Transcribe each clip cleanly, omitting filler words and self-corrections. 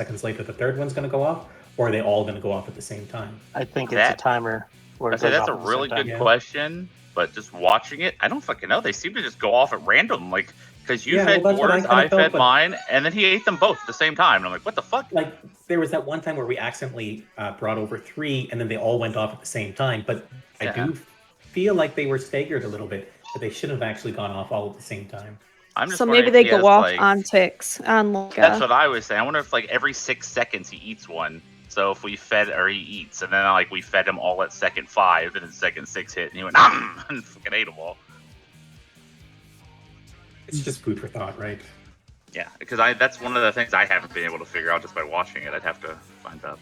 seconds later the third one's going to go off, or are they all going to go off at the same time? I think it's a timer where it goes that's a off at the really same time. good question, but just watching it, I don't fucking know. They seem to just go off at random, like because you fed that's what yours, I I felt, fed but mine, and then he ate them both at the same time, and I'm like, what the fuck? like there was that one time where we accidentally brought over 3, and then they all went off at the same time. But I do feel like they were staggered a little bit, but they shouldn't have actually gone off all at the same time. I'm just So wondering maybe if they he go has, off like, on ticks. On like That's what I was saying. I wonder if like every 6 seconds he eats one. So if we fed, or he eats, and then like we fed him all at second 5, and then second 6 hit, and he went and fucking ate them all. It's just food for thought, right? Yeah, because that's one of the things I haven't been able to figure out just by watching it. I'd have to find out.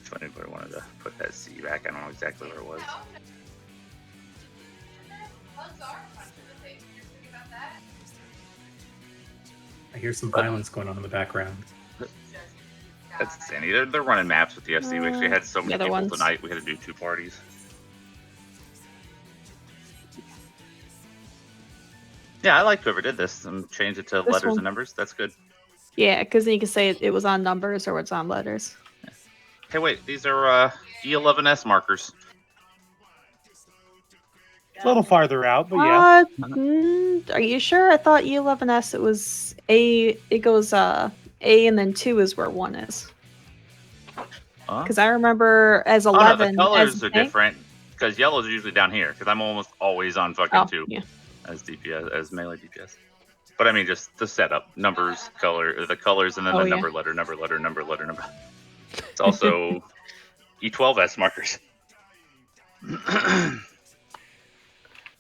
If anybody wanted to put that C back, I don't know exactly where it was. I hear some violence going on in the background. That's insanity. They're running maps with the FC. We actually had so many people ones. tonight. We had to do 2 parties. Yeah, I like whoever did this and changed it to This letters one. and numbers. That's good. Yeah, because then you can say it was on numbers or it's on letters. Hey, wait, these are E11S markers. It's a little farther out, but yeah. Are you sure? I thought E11S it was A. It goes A and then 2 is where 1 is. Huh? Because I remember as Oh, no, 11. the colors as are pink. different. Because yellow is usually down here. Because I'm almost always on fucking 2 Yeah. as DPS, as melee DPS. But I mean, just the setup, numbers, color, the colors, and then the number, letter. It's also E12S markers.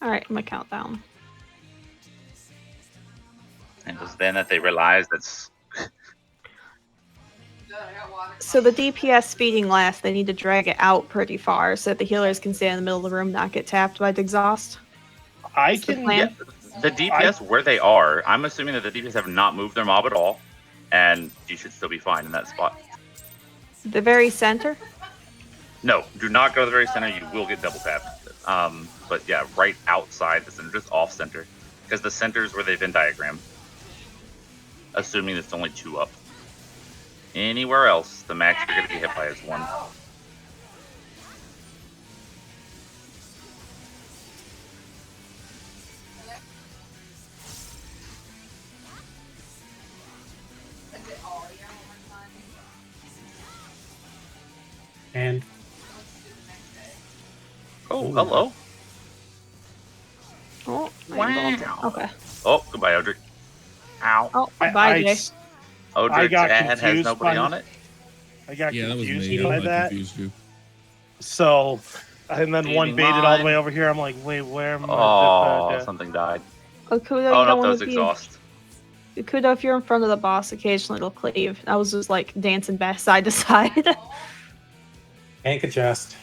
All right, I'm gonna count down. And it was then that they realized that's. So the DPS speeding last, they need to drag it out pretty far so that the healers can stay in the middle of the room, not get tapped by the exhaust. I That's the can. plan. Yeah, the DPS where they are, I'm assuming that the DPS have not moved their mob at all, and you should still be fine in that spot. The very center. No, do not go to the very center. You will get double tapped. But yeah, right outside the center, just off center, because the center is where they've been diagrammed. Assuming it's only 2 up. Anywhere else, the max you're going to be hit by is 1. And oh, hello. Oh, Wow. Okay. Oh, goodbye, Odric. Ow. Oh, bye, Jay. Odric's got ad has confused nobody by- on it. I got Yeah, that was confused me. by I that. confused you. So, and then one Feeding baited all line. the way over here. I'm like, wait, where am Oh, I? something died. Oh, Kudo, Oh, you no, don't that want was to be. exhaust. Kudo, if you're in front of the boss, occasionally it'll cleave. I was just like dancing back side to side. can't adjust.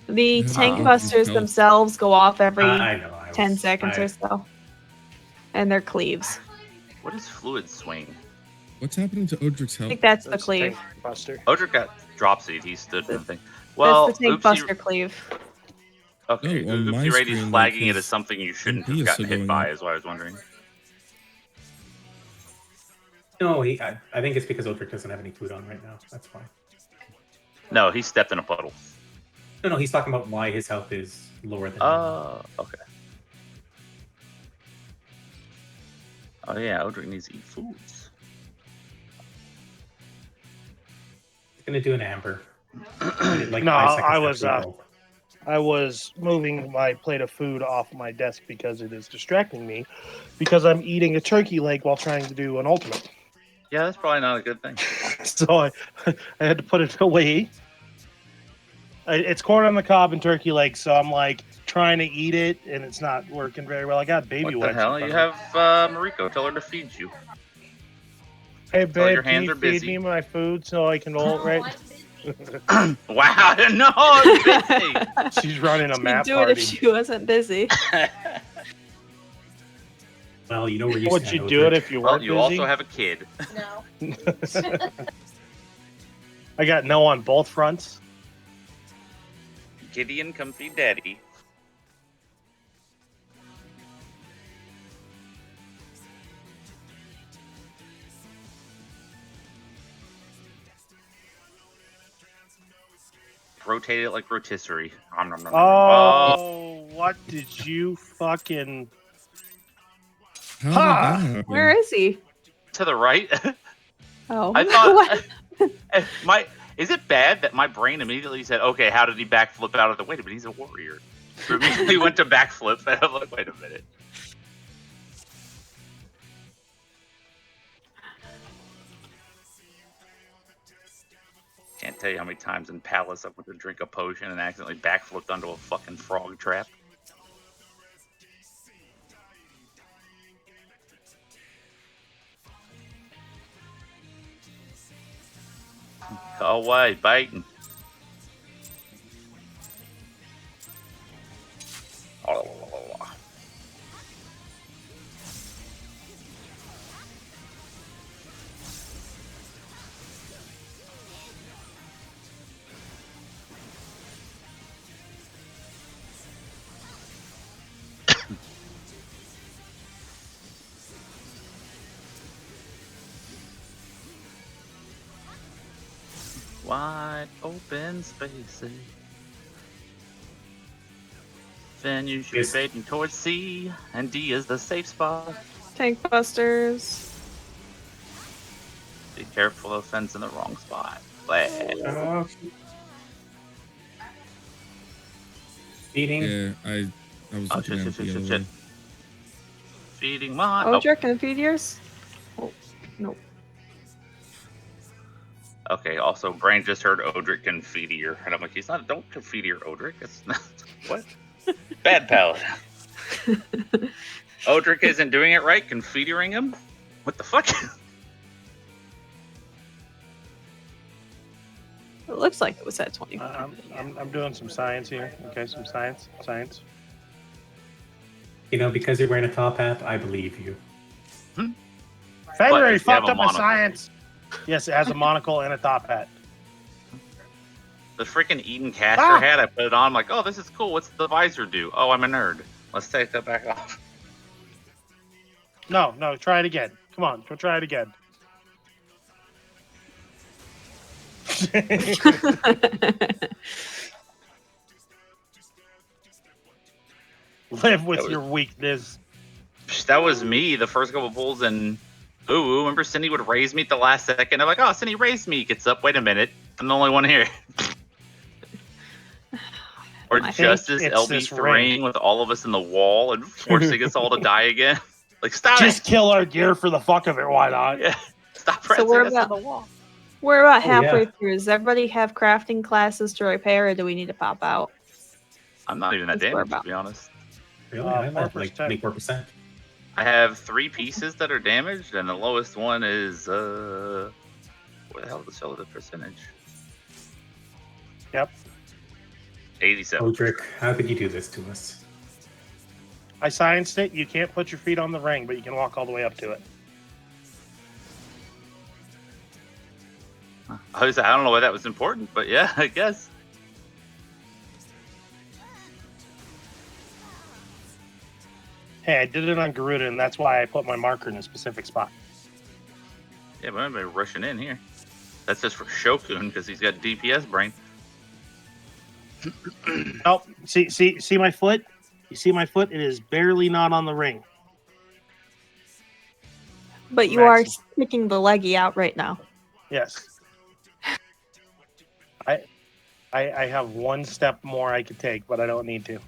The Yeah, tank oh, busters health. themselves go off every I know. 10 seconds or so. And they're cleaves. What is fluid swing? What's happening to Odric's I health? think that's the cleave. Buster. Odric got drop seed. He stood for the thing. Well, That's the tank Oopsie, buster cleave. okay, No, on my Oopsie Rady's screen, flagging like, it as his something you shouldn't MP have is gotten still hit going by, up. is what I was wondering. No, I think it's because Odric doesn't have any food on right now. That's fine. No, he stepped in a puddle. No, he's talking about why his health is lower than normal. Okay. Oh yeah, Odric needs to eat foods. He's gonna do an amber. Like No, 5 seconds I after was, we go. I was moving my plate of food off my desk because it is distracting me, because I'm eating a turkey leg while trying to do an ultimate. Yeah, that's probably not a good thing. So I had to put it away. It's corn on the cob and turkey legs, so I'm like trying to eat it, and it's not working very well. I got baby What the wipes. hell? in You front have Mariko. Tell her to feed you. of me. Hey your babe, can hands you are feed busy. me my food so I can roll it right? Wow, I didn't know I was busy. She's running a She'd map do it party. if she wasn't busy. Well, you know where you Would stand. you do it Odric. if you Well, weren't you busy? also have a kid. No. I got no on both fronts. Gideon, come feed daddy. rotate it like rotisserie. Nom, nom, nom, nom, nom. Oh, what did you fucking... How Ha! did that happen? Where is he? To the right. Oh, I What? thought is it bad that my brain immediately said, okay, how did he backflip out of the way? But he's a warrior. So immediately went to backflip, and I'm like, wait a minute. Can't tell you how many times in Palace I went to drink a potion and accidentally backflipped onto a fucking frog trap. Go away, biting. Wide open spaces. Then you should be Yes. fading towards C, and D is the safe spot. Tank busters. Be careful of fence in the wrong spot. Blah. Feeding. Yeah, I was Oh, looking at it the other way. Feeding my. Oh, Odric, can I feed yours? Oh, nope. Okay, also, Brain just heard Odric Confeetier, and I'm like, he's not, don't Confeetier Odric. It's not, what? Bad paladin. Odric isn't doing it right, Confeetiering him? What the fuck? It looks like it was at 20. I'm doing some science here. Okay, some science. You know, because you're wearing a top hat, I believe you. Fenrir if you have fucked a up my monocle. science. Yes, it has a monocle and a top hat. The freaking Eden caster Ah! hat, I put it on, I'm like, oh, this is cool. What's the visor do? Oh, I'm a nerd. Let's take that back off. No, try it again. Come on, go try it again. Live with was- your weakness. That was me the first couple pulls, and ooh, remember Cindy would raise me at the last second? I'm like, oh, Cindy raised me. Gets up, wait a minute. I'm the only one here. Or I think Justice it's this LB3 ring. with all of us in the wall and forcing us all to die again. Like, stop Just it! kill our gear for the fuck of it. Why not? Yeah. Stop So pressing we're us about- in the wall. We're about Oh, yeah. halfway through. Does everybody have crafting classes to repair, or do we need to pop out? I'm not even that That's where damaged, to about- be honest. Really? I'm at like 4%. 24%. I have 3 pieces that are damaged, and the lowest one is, what the hell is the percentage? Yep. 87. Odric, how could you do this to us? I scienced it. You can't put your feet on the ring, but you can walk all the way up to it. I don't know why that was important, but yeah, I guess. Hey, I did it on Garuda, and that's why I put my marker in a specific spot. Yeah, but I'm rushing in here. That's just for Shokun, because he's got DPS brain. Oh, see my foot? You see my foot? It is barely not on the ring. But you are Maximum. sticking the leggy out right now. Yes. I have one step more I could take, but I don't need to.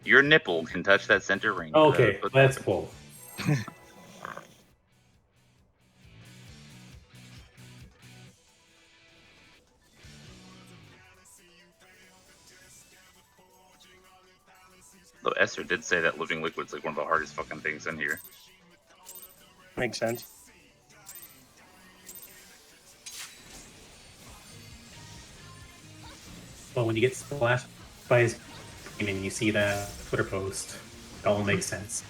Your nipple can touch that center ring. Okay, But let's pull. Though Esther did say that living liquid's like one of the hardest fucking things in here. Makes sense. Well, when you get splashed by his and you see that Twitter post, it all makes sense.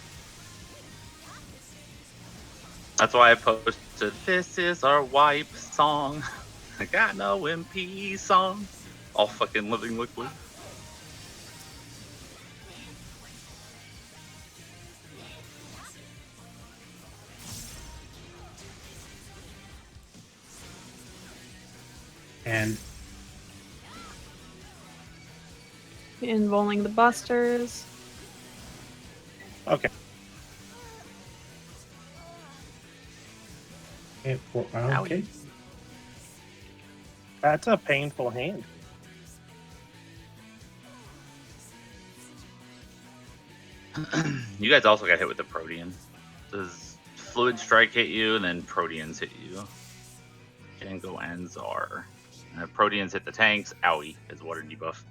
That's why I posted, this is our wipe song. I got no MP song. All fucking living liquid. And Involving the busters. Okay. Okay. That's a painful hand. You guys also got hit with the Protean. Does Fluid Strike hit you, and then Proteans hit you? Django and Czar. Proteans hit the tanks. Owie is water debuff.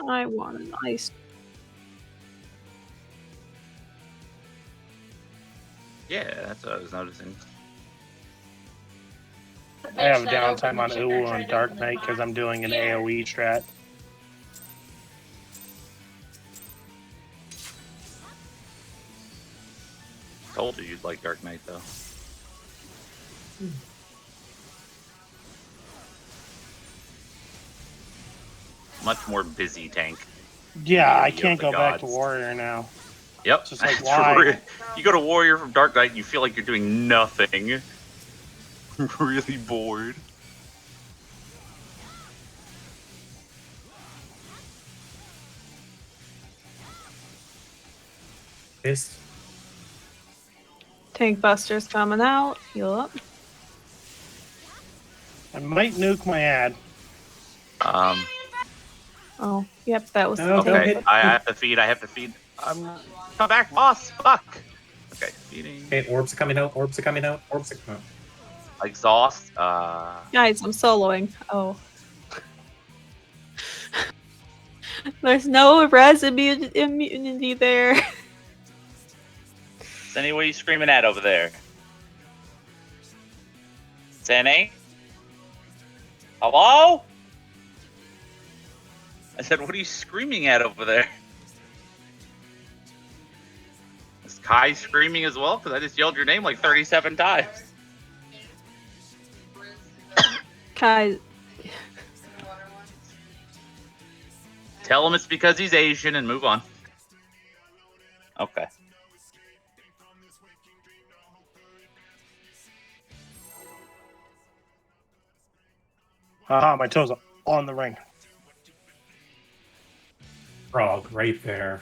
I want an ice. Yeah, that's what I was noticing. I have downtime on Uwu and Dark Knight because I'm doing an AoE strat. Told you you'd like Dark Knight though. Much more busy tank. Yeah, I Of can't the go back to gods. Warrior now. Yep. It's just like, It's why? You go to Warrior from Dark Knight, and you feel like you're doing nothing. Really bored. This. Tank busters coming out. Heal up. I might nuke my ad. Oh, yep, that was No, the don't tank. hit. I have to feed. Come back, boss. Fuck. Okay, feeding. Okay, orbs are coming out. Orbs are coming out. Orbs are coming out. Exhaust. Guys, I'm soloing. Oh. There's no res immunity there. Senny, what are you screaming at over there? Senny? Hello? I said, what are you screaming at over there? Is Kai screaming as well? Because I just yelled your name like 37 times. Kai, Tell him it's because he's Asian and move on. Okay. Haha, my toes on the ring. Frog right there.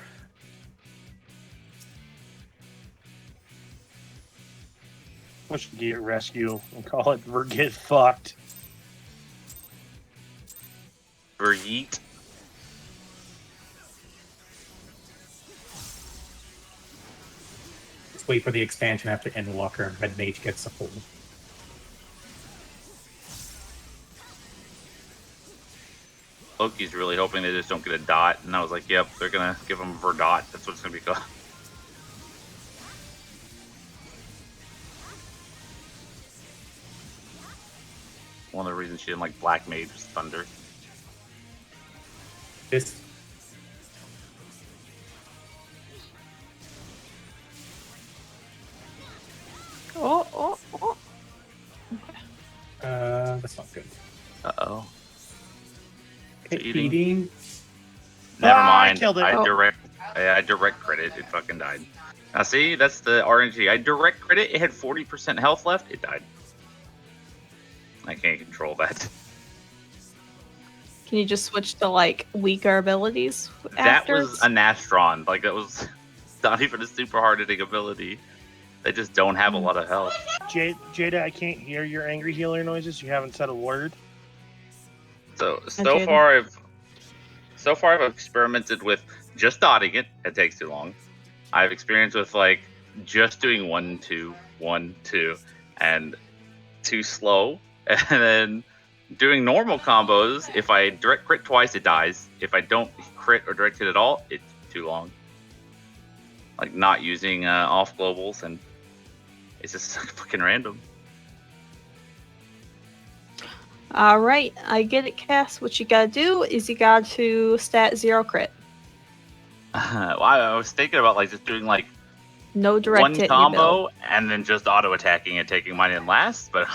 We should get rescue and call it "Get Fucked." For yeet. Just wait for the expansion after Endwalker and Red Mage gets a hold. Loki's really hoping they just don't get a dot, and I was like, yep, they're gonna give him Verdot. That's what it's gonna be called. One of the reasons she didn't like Black Mage was Thunder. This. oh. That's not good. Uh-oh. Okay, Eating. feeding. Never Ah, I mind. killed it. I Oh. direct credit. It fucking died. Now see, that's the RNG. I direct credit. It had 40% health left. It died. I can't control that. Can you just switch to like weaker abilities That after? was a Nastron. Like that was not even a super hard hitting ability. They just don't have a lot of health. Jada, I can't hear your angry healer noises. You haven't said a word. So Jada. far I've experimented with just dotting it. It takes too long. I've experienced with like just doing 1, 2, 1, 2, and too slow, and then doing normal combos. If I direct crit twice, it dies. If I don't crit or direct hit at all, it's too long. Like not using off globals, and it's just fucking random. All right, I get it, Cass. What you gotta do is you got to stat 0 crit. Well, I was thinking about like just doing like No direct one hit in your build. combo and then just auto attacking and taking mine in last, but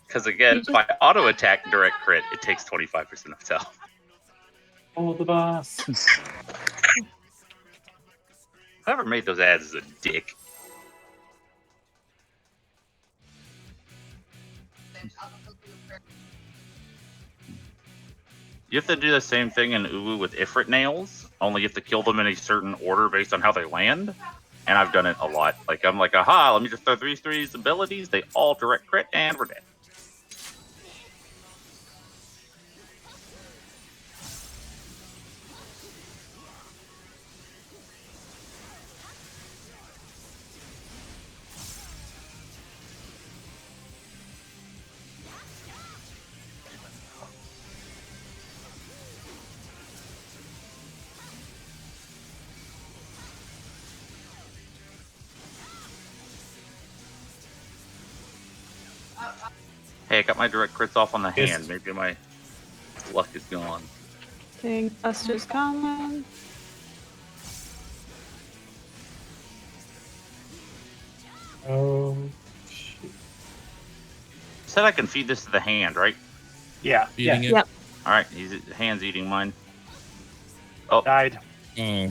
Because again, You just- by auto attack direct crit, it takes 25% of its health. Oh, the boss. Whoever made those ads is a dick. You have to do the same thing in Uwu with Ifrit nails, only you have to kill them in a certain order based on how they land. And I've done it a lot. Like, I'm like, aha, let me just throw these abilities. They all direct crit, and we're dead. Hey, I got my direct crits off on the Yes. hand. Maybe my luck is gone. Think Buster's coming. Oh, shit. Said I can feed this to the hand, right? Yeah, Feeding it. Yep. All right, hand's eating mine. died. Oh.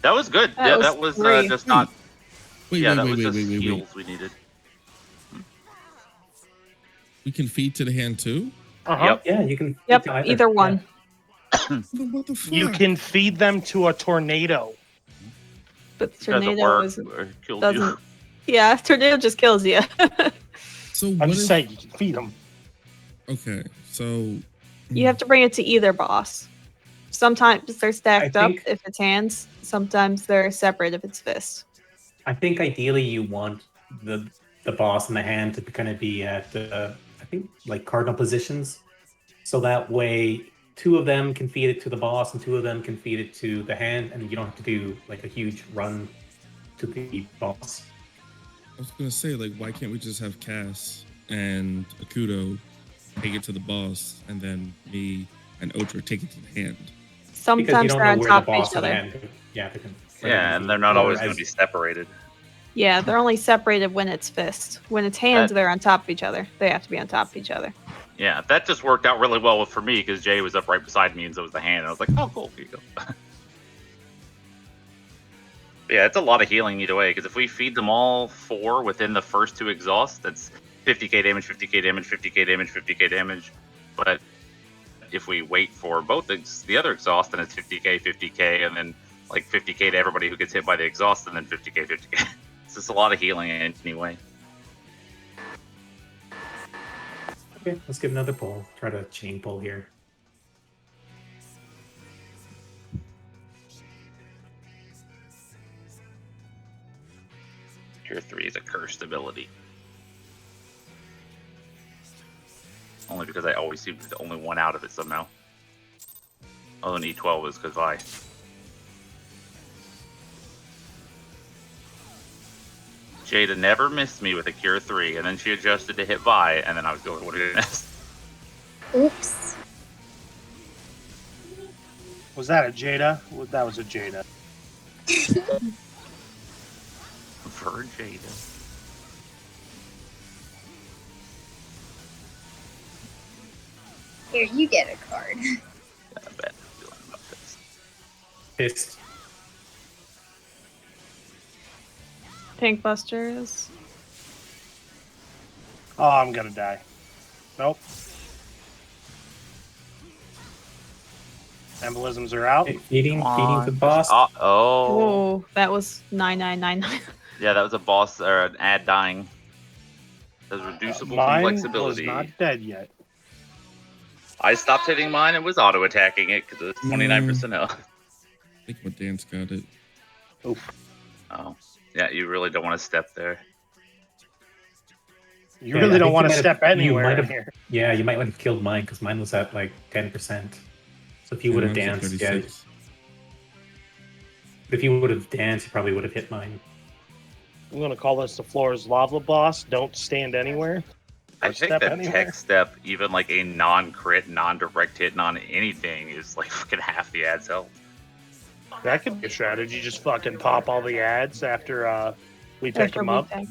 That was good. That Yeah, was that was three. just not. Wait, Yeah, wait, that wait, was wait, just wait, wait, wait. heals we needed. We can feed to the hand too? Uh-huh. Yep. Yeah, you can. Yep, do either one. What the fuck? You can feed them to a tornado. But It doesn't tornado work. isn't, Or it kills doesn't. you. Yeah, tornado just kills you. So I'm what just if, saying, you can feed them. okay, so You have to bring it to either boss. Sometimes they're stacked up think- if it's hands. Sometimes they're separate if it's fist. I think ideally you want the boss and the hand to kind of be at I think like cardinal positions, so that way two of them can feed it to the boss and two of them can feed it to the hand, and you don't have to do like a huge run to the boss. I was gonna say, like, why can't we just have Cass and Akudo take it to the boss, and then me and Otra take it to the hand? Because you Sometimes don't they're know on where top the of boss each and the other. hand. Yeah, they can. Yeah, and they're not Or always going as- to be separated. Yeah, they're only separated when it's fist. When it's hands, That- they're on top of each other. They have to be on top of each other. Yeah, that just worked out really well for me because Jay was up right beside me and so was the hand. And I was like, oh, cool, here you go. Yeah, it's a lot of healing either way because if we feed them all 4 within the first 2 exhausts, that's 50k damage, 50k damage, 50k damage, 50k damage. But if we wait for both the other exhaust, then it's 50k, 50k, and then like 50k to everybody who gets hit by the exhaust, and then 50k, 50k. It's just a lot of healing anyway. Okay, let's give another pull. Try to chain pull here. Tier 3 is a cursed ability. Only because I always seem to be the only one out of it somehow. Oh, and E12 is because I. Jada never missed me with a Cure 3, and then she adjusted to hit Vi, and then I was going, what are you miss? Oops. Was that a Jada? Well, that was a Jada. For Jada. Here, you get a card. Yeah, I bet I'm feeling about this. Fist. Pink Busters. Oh, I'm gonna die. Nope. Embolisms are out. Okay, feeding Come to on. the boss. Oh, Oh, that was 9999. yeah, that was a boss or an ad dying. There's reducible Mine was complexity. not dead yet. I stopped hitting mine and was auto attacking it because it was 29% health. I think my dance got it. Oof. Oh, yeah, you really don't want to step there. You Yeah, really I don't think want you to might step have- you anywhere might in have- here. Yeah, you might want to have killed mine because mine was at like 10%. So if you would have Yeah, mine's at danced, yeah. 36. If you would have danced, you probably would have hit mine. I'm gonna call this the floor's lava boss. Don't stand anywhere. I Or think step that anywhere. tech step, even like a non-crit, non-direct hit, non-anything, is like fucking half the ad's health. That could be a strategy. Just fucking pop all the ads after we pick After them we up. pick.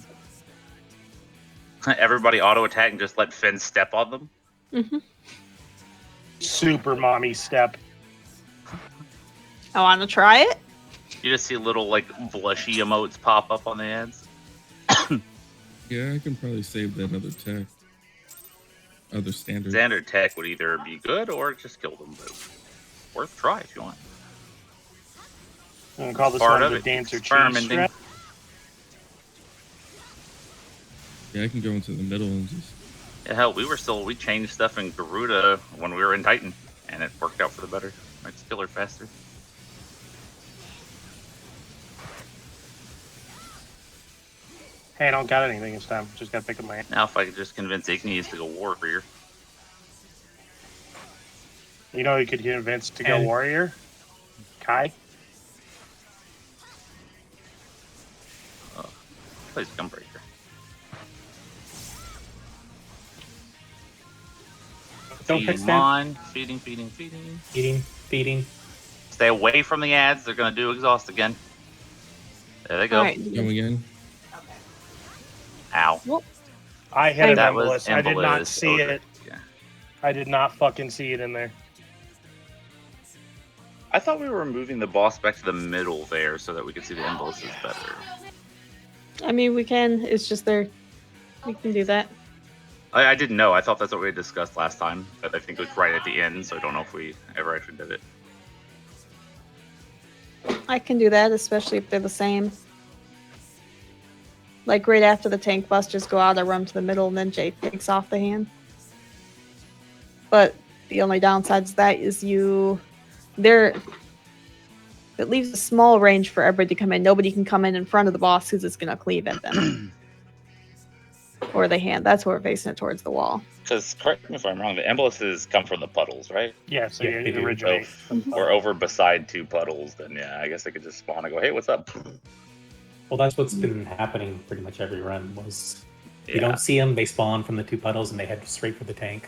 Everybody auto attack and just let Finn step on them. Mm-hmm. Super mommy step. I want to try it. You just see little like blushy emotes pop up on the ads. Yeah, I can probably save that other tech. Other standard. Standard tech would either be good or just kill them, but worth a try if you want. I'm gonna call this Part one of the it, dancer cheese experimenting. strat. Yeah, I can go into the middle and just. Yeah, hell, we changed stuff in Garuda when we were in Titan, and it worked out for the better. Makes killer faster. Hey, I don't got anything this time. Just gotta pick up my hand. Now if I could just convince Igneous to go warrior. You know, you could convince to go And- warrior. Kai. Plays Gunbreaker. Don't Feeding pick Stan. mine. Feeding. Feeding. Stay away from the ads. They're gonna do exhaust again. There they go. All right. Go again. Ow. I hit an That was embolus. I did not Embolus. see Okay. it. Yeah. I did not fucking see it in there. I thought we were moving the boss back to the middle there so that we could see the emboluses better. I mean, we can. It's just there. We can do that. I didn't know. I thought that's what we had discussed last time, but I think it was right at the end, so I don't know if we ever actually did it. I can do that, especially if they're the same. Like right after the tank busters go out, I run to the middle, and then Jay takes off the hand. But the only downside to that is it leaves a small range for everybody to come in. Nobody can come in front of the boss because it's gonna cleave at them. Or the hand. That's where we're facing it towards the wall. Because, correct me if I'm wrong, the emboluses come from the puddles, right? Yeah, so Yeah, you they do. originate. So if we're over beside two puddles, then yeah, I guess I could just spawn and go, hey, what's up? Well, that's what's been happening pretty much every run. Was Yeah. you don't see them, they spawn from the two puddles, and they head straight for the tank.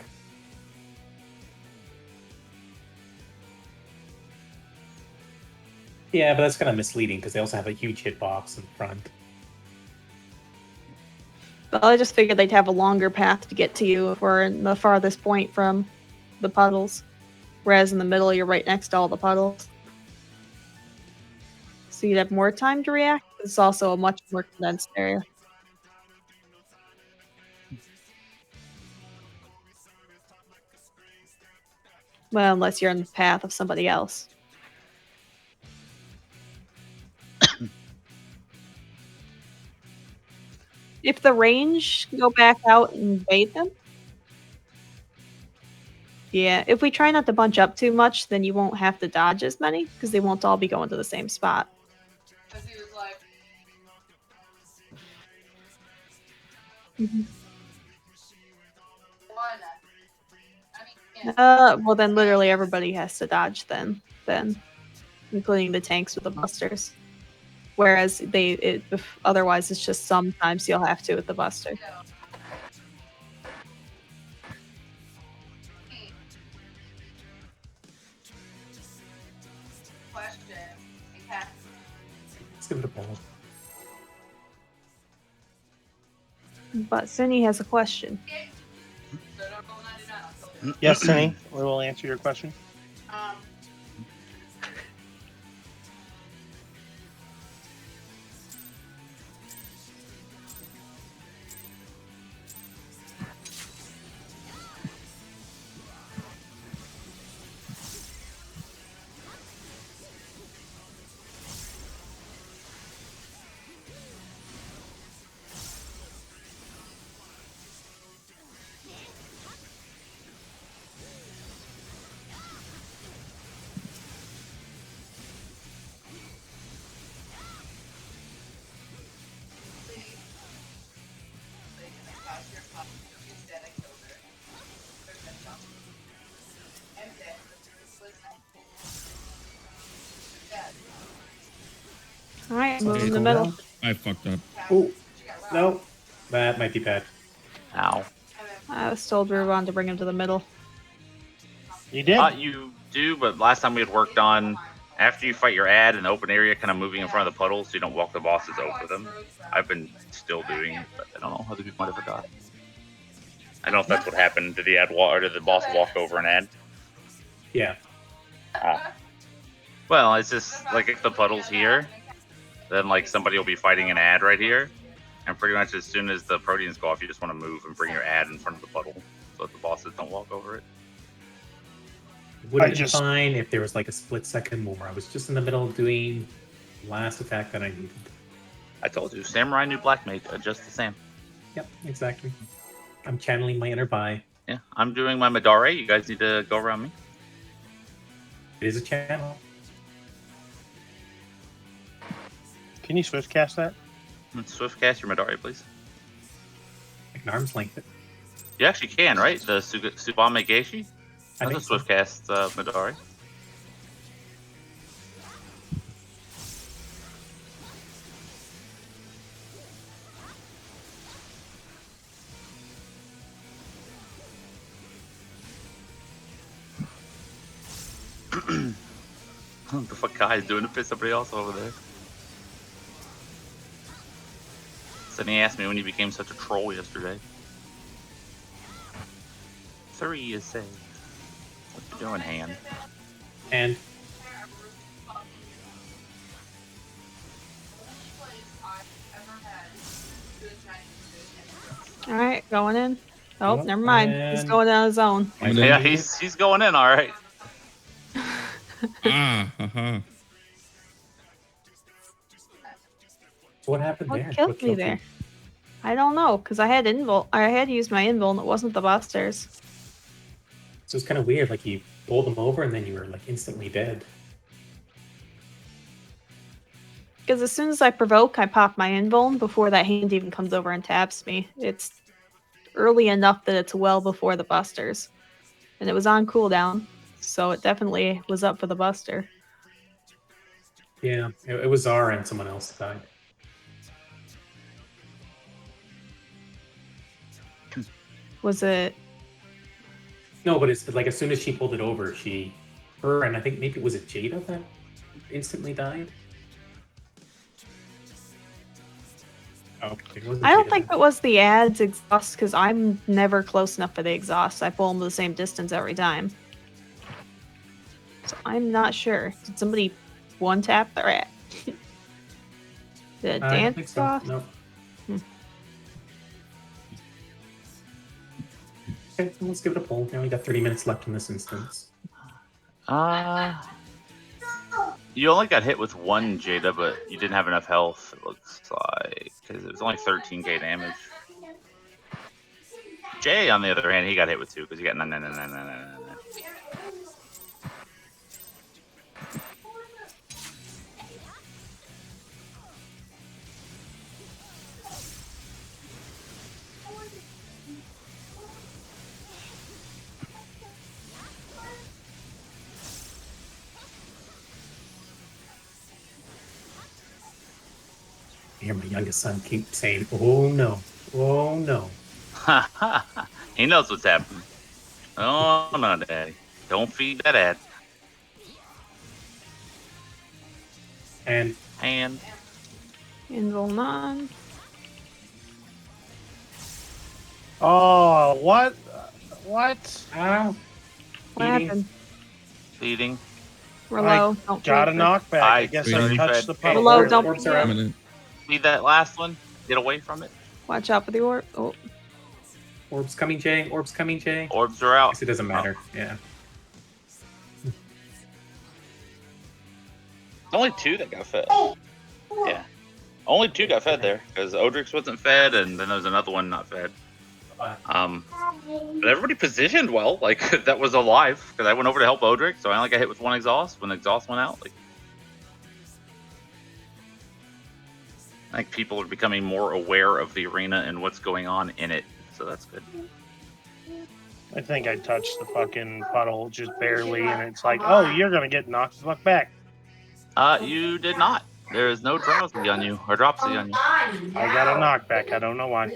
Yeah, but that's kind of misleading because they also have a huge hitbox in front. But I just figured they'd have a longer path to get to you if we're in the farthest point from the puddles. Whereas in the middle, you're right next to all the puddles. So you'd have more time to react. It's also a much more condensed area. Well, unless you're in the path of somebody else. If the range can go back out and bait them. Yeah, if we try not to bunch up too much, then you won't have to dodge as many because they won't all be going to the same spot. Well then literally everybody has to dodge then, including the tanks with the busters. Whereas otherwise it's just sometimes you'll have to with the buster. Let's give it a ball. But Cindy has a question. Yes, Cindy, we will answer your question. Alright, move Okay, in the Go middle. down. I fucked up. Oh, no. That might be bad. Ow. I was told we were going to bring him to the middle. You did. You do, but last time we had worked on After you fight your ad in the open area, kind of moving in front of the puddles so you don't walk the bosses over them. I've been still doing it, but I don't know. Other people might have forgot. I don't know if that's what happened. Did the ad walk, or did the boss walk over an ad? Yeah. Well, it's just like if the puddle's here, then like somebody will be fighting an ad right here, and pretty much as soon as the proteins go off, you just want to move and bring your ad in front of the puddle so that the bosses don't walk over it. Would have been fine if there was like a split second more. I was just in the middle of doing the last attack that I needed. I told you, Samurai New Black Mage, adjust the Sam. Yep, exactly. I'm channeling my inner Bai. Yeah, I'm doing my Madare. You guys need to go around me. It is a channel. Can you swift cast that? Swift cast your Madare, please. I can arm's length it. You actually can, right? The Tsubame Geishi? That's a swift cast Madare. What the fuck Kai is doing to piss somebody else over there? Then he asked me when you became such a troll yesterday. 3 is saved. What you doing, hand? And All right, going in. Oh, Yep, never mind. He's and- going on his own. Yeah, he's going in, all right. Haha. So what happened What there? killed me there? I don't know, because I had used my invul and it wasn't the busters. So it's kind of weird. Like you bowled them over and then you were like instantly dead. Because as soon as I provoke, I pop my invul before that hand even comes over and taps me. It's early enough that it's well before the busters. And it was on cooldown, so it definitely was up for the buster. Yeah, it was Zara and someone else died. Was it? No, but it's like as soon as she pulled it over, her and I think maybe was it Jada that instantly died. Oh, it wasn't I don't Jada think then. it was the ads exhaust, because I'm never close enough for the exhaust. I pull them the same distance every time. So I'm not sure. Did somebody one tap their ad? Did I don't dance think so. off? No. Okay, let's give it a pull. Now we got 30 minutes left in this instance. You only got hit with 1 Jada, but you didn't have enough health, it looks like, because it was only 13k damage. Jay, on the other hand, he got hit with 2 because he got 9. I hear my youngest son keep saying, "Oh no, oh no." He knows what's happening. Oh no, Daddy. Don't feed that ad. And Invul non. Oh, what? What? ow, What Eating. happened? Feeding. We're I low. Don't Got a feed. knockback. I guess I Really touched the fed. puddle. Below, don't Orbs feed are it. out. Minute. Feed that last one. Get away from it. Watch out for the orb. Oh, Orbs coming, Jay. Orbs coming, Jay. Orbs are out. Guess it doesn't matter. Yeah. Only 2 that got fed. Yeah. Only 2 got fed there because Odrix wasn't fed, and then there was another one not fed. But everybody positioned well. Like that was alive because I went over to help Odrix, so I only got hit with 1 exhaust when the exhaust went out. Like I think people are becoming more aware of the arena and what's going on in it, so that's good. I think I touched the fucking puddle just barely, and it's like, oh, you're gonna get knocked the fuck back. You did not. There is no drowsy on you or dropsy on you. I got a knockback. I don't know why.